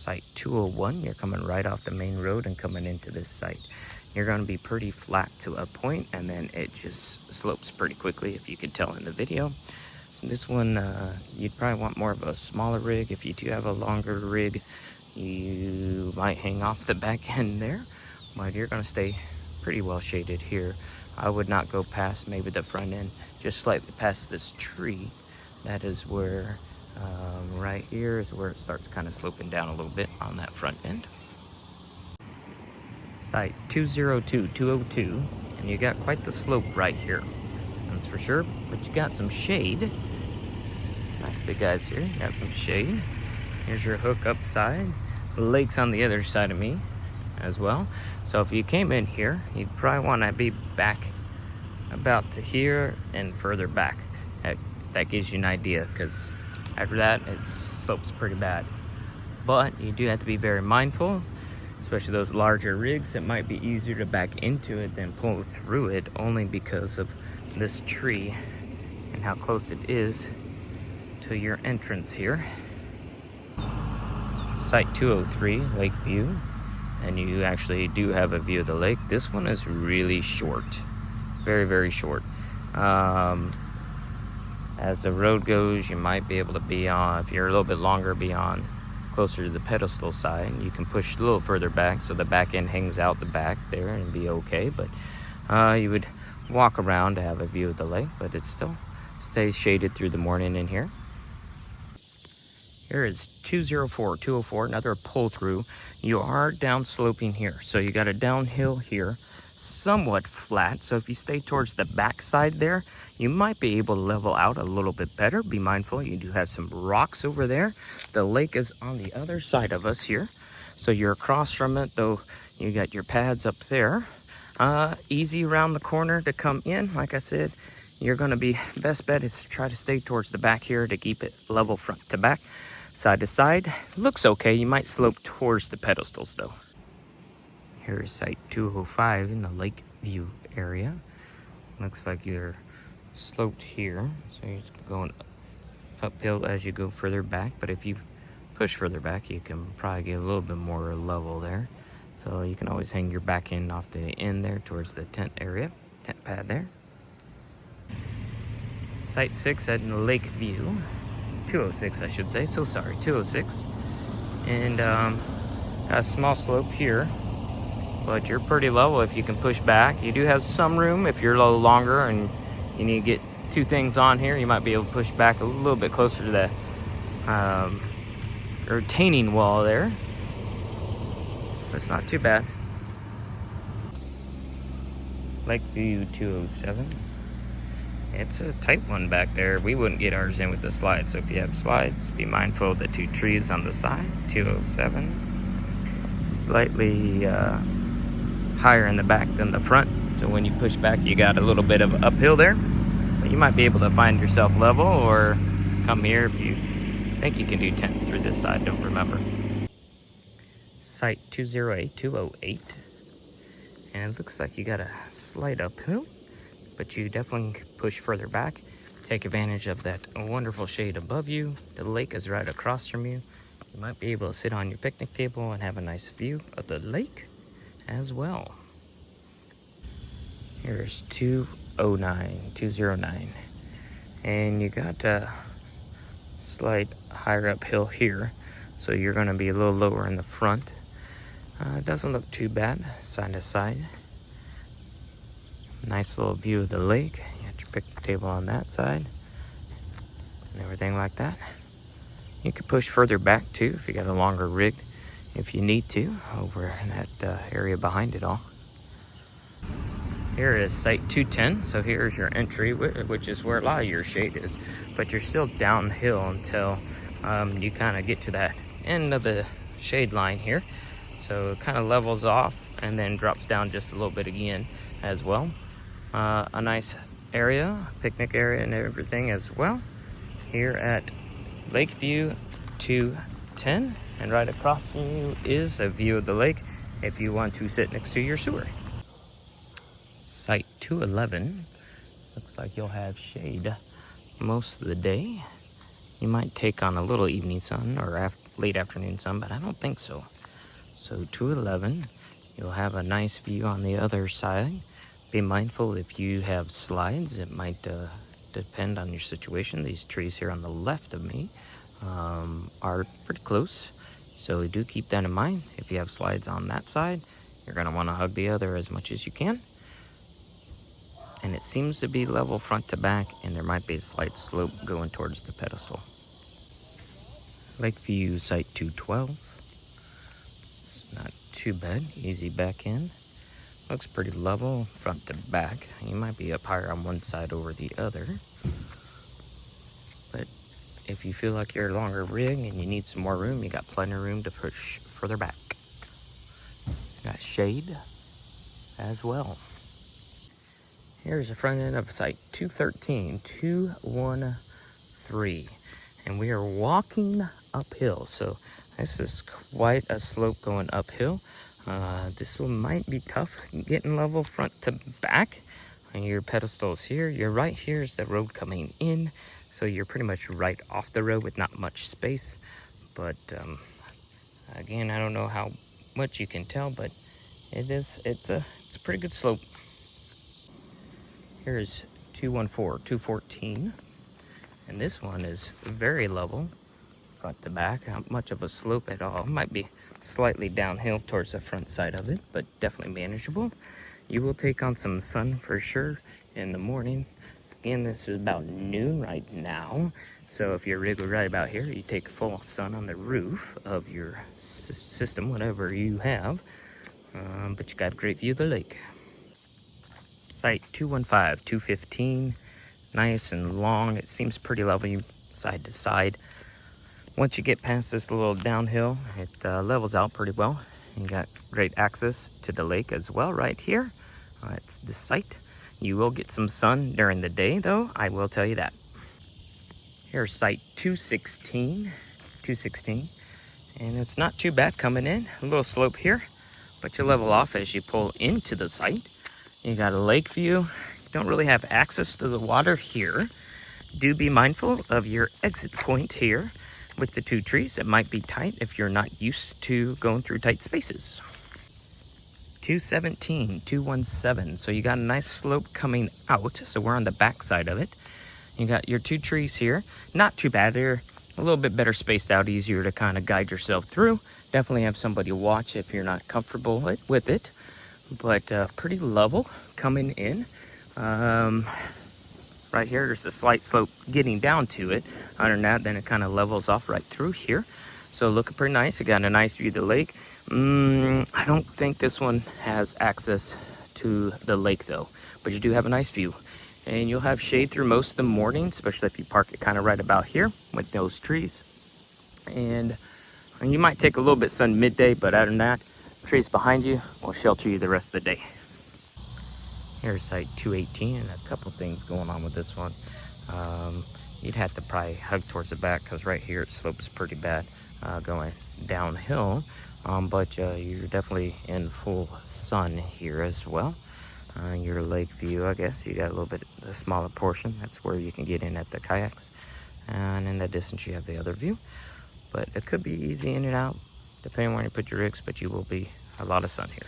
Site 201, you're coming right off the main road and coming into this site. You're going to be pretty flat to a point, and then it just slopes pretty quickly, if you could tell in the video. So this one, you'd probably want more of a smaller rig. If you do have a longer rig, you might hang off the back end there, but you're going to stay pretty well shaded here. I would not go past maybe the front end, just slightly past this tree. That is where, right here is where it starts kind of sloping down a little bit on that front end. Site 202, and you got quite the slope right here, that's for sure, but you got some shade. It's nice big guys here, you got some shade. Here's your hook up side. The lake's on the other side of me as well. So if you came in here, you'd probably want to be back about to here and further back. That gives you an idea, because after that it slopes pretty bad. But you do have to be very mindful, especially those larger rigs. It might be easier to back into it than pull through it, only because of this tree and how close it is to your entrance here. Site 203, lake view, and you actually do have a view of the lake. This one is really short, very, very short. As the road goes, you might be able to be on, if you're a little bit longer, be on closer to the pedestal side. You can push a little further back so the back end hangs out the back there and be okay, but you would walk around to have a view of the lake, but it still stays shaded through the morning in here. Here is 204, another pull through. You are down sloping here, so you got a downhill here, somewhat flat. So if you stay towards the back side there, you might be able to level out a little bit better. Be mindful, you do have some rocks over there. The lake is on the other side of us here, so you're across from it, though you got your pads up there. Easy around the corner to come in. Like I said, you're going to be, best bet is to try to stay towards the back here to keep it level front to back. Side to side, looks okay. You might slope towards the pedestals though. Here's site 205 in the lake view area. Looks like you're sloped here, so you're just going uphill as you go further back. But if you push further back, you can probably get a little bit more level there. So you can always hang your back end off the end there towards the tent area, tent pad there. Site 6 at the lake view. 206, I should say, so sorry, 206. And a small slope here, but you're pretty level if you can push back. You do have some room if you're a little longer and you need to get two things on here. You might be able to push back a little bit closer to the retaining wall there. But it's not too bad. Lake view 207. It's a tight one back there. We wouldn't get ours in with the slides, so if you have slides, be mindful of the two trees on the side. 207. Slightly higher in the back than the front, so when you push back, you got a little bit of uphill there. But you might be able to find yourself level, or come here if you think you can do tents through this side, don't remember. Site 208, and it looks like you got a slight uphill, but you definitely push further back. Take advantage of that wonderful shade above you. The lake is right across from you. You might be able to sit on your picnic table and have a nice view of the lake as well. Here's 209, and you got a slight higher uphill here, so you're going to be a little lower in the front. It doesn't look too bad side to side. Nice little view of the lake. You got your picnic table on that side and everything like that. You can push further back too if you got a longer rig, if you need to, over in that area behind it all. Here is site 210, so here's your entry, which is where a lot of your shade is, but you're still downhill until you kind of get to that end of the shade line here. So it kind of levels off and then drops down just a little bit again as well. A nice area, picnic area and everything as well, here at Lakeview 210, and right across from you is a view of the lake if you want to sit next to your sewer. Site 211, looks like you'll have shade most of the day. You might take on a little evening sun or late afternoon sun, but I don't think so. So 211, you'll have a nice view on the other side. Be mindful if you have slides, it might depend on your situation. These trees here on the left of me are pretty close, so do keep that in mind. If you have slides on that side, you're going to want to hug the other as much as you can. And it seems to be level front to back, and there might be a slight slope going towards the pedestal. Lakeview Site 212. It's not too bad. Easy back in. Looks pretty level front to back. You might be up higher on one side over the other. But if you feel like you're a longer rig and you need some more room, you got plenty of room to push further back. Got shade as well. Here's the front end of Site 213, 213. And we are walking uphill. So this is quite a slope going uphill. This one might be tough getting level front to back. And your pedestals here, your right here is the road coming in. So you're pretty much right off the road with not much space. But again, I don't know how much you can tell, but it's a pretty good slope. Here's 214, 214, and this one is very level, front to back, not much of a slope at all. Might be slightly downhill towards the front side of it, but definitely manageable. You will take on some sun for sure in the morning. Again, this is about noon right now, so if you're really right about here, you take full sun on the roof of your system, whatever you have, but you got a great view of the lake. Site 215, 215, nice and long. It seems pretty level side to side. Once you get past this little downhill, it levels out pretty well. You got great access to the lake as well right here. It's the site. You will get some sun during the day though, I will tell you that. Here's Site 216, 216, and it's not too bad coming in. A little slope here, but you level off as you pull into the site. You got a lake view. Don't really have access to the water here. Do be mindful of your exit point here with the two trees. It might be tight if you're not used to going through tight spaces. 217, 217. So you got a nice slope coming out. So we're on the back side of it. You got your two trees here. Not too bad. They're a little bit better spaced out, easier to kind of guide yourself through. Definitely have somebody watch if you're not comfortable with it. But pretty level coming in. Right here, there's a slight slope getting down to it. Other than that, then it kind of levels off right through here. So looking pretty nice. You got a nice view of the lake. I don't think this one has access to the lake though, but you do have a nice view. And you'll have shade through most of the morning, especially if you park it kind of right about here with those trees. And you might take a little bit of sun midday, but other than that, trees behind you will shelter you the rest of the day. Here's Site 218, and a couple things going on with this one. You'd have to probably hug towards the back because right here it slopes pretty bad going downhill. But you're definitely in full sun here as well. Your lake view, I guess, you got a little bit a smaller portion. That's where you can get in at the kayaks. And in the distance you have the other view. But it could be easy in and out, depending on where you put your rigs, but you will be a lot of sun here.